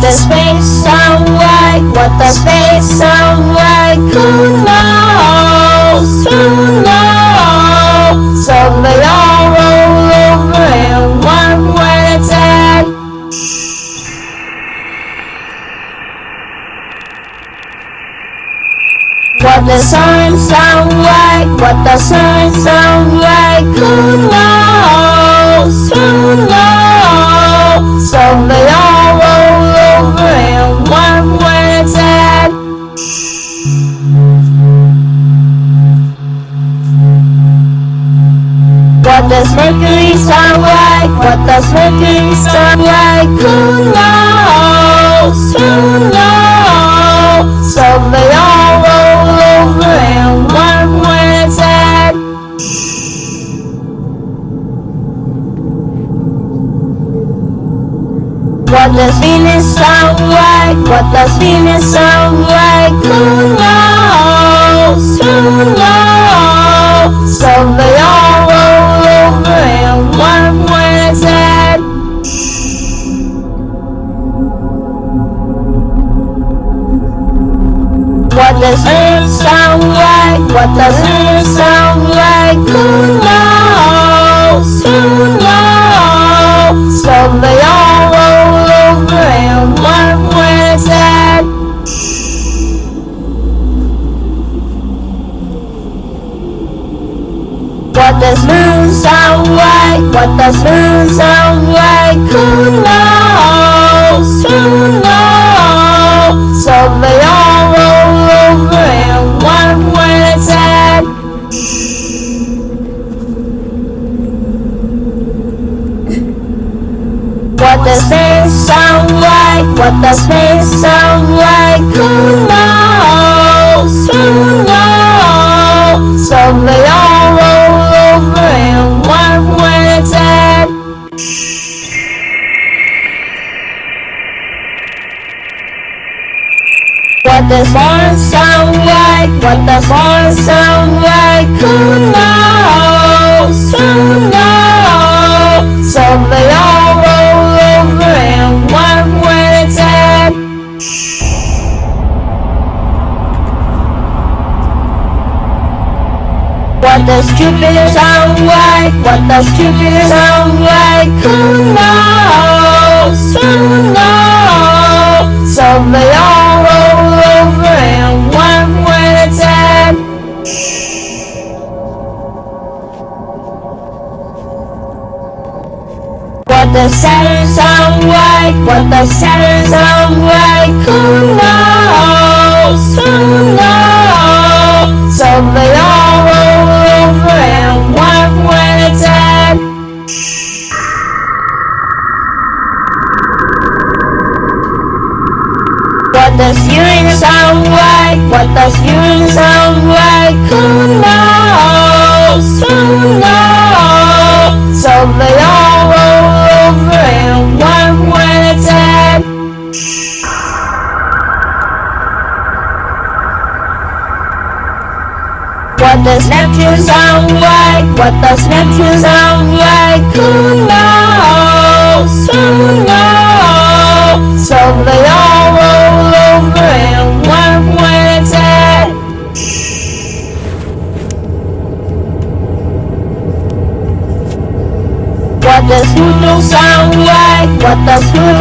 What does space sound like? What does space sound like? Who knows? Who knows? So they all roll over and one where it's at. What does sun sound like? What does sun sound like? Who knows? Who knows? So they all roll over and one where it's at. What does Mercury sound like? What does Mercury sound like? Who knows? Who knows? So they all roll over and one where it's at. What does Venus sound like? What does Venus sound like? Who knows? Who knows? So they all roll over and one where it's at. What does Earth sound like? What does Earth sound like? Who knows? Who knows? So they all roll over and one where it's at. What does moon sound like? What does moon sound like? Who knows? Who knows? So they all roll over and one where it's at. What does space sound like? What does space sound like? Who knows? Who knows? So they all roll over and one where it's at. What does Mars sound like? What does Mars sound like? Who knows? Who knows? So they all roll over and one where it's at. What does Jupiter sound like? What does Jupiter sound like? Who knows? Who knows? So they all roll over and one where it's at. What does Saturn sound like? What does Saturn sound like? Who knows? Who knows? So they all roll over and one where it's at. What does Uranus sound like? What does Uranus sound like? Who knows? Who knows? So they all roll over and one where it's at. What does Neptune sound like? What does Neptune sound like? Who knows? Who knows? So they all roll over and one where it's at. What does Pluto sound like? What does Pluto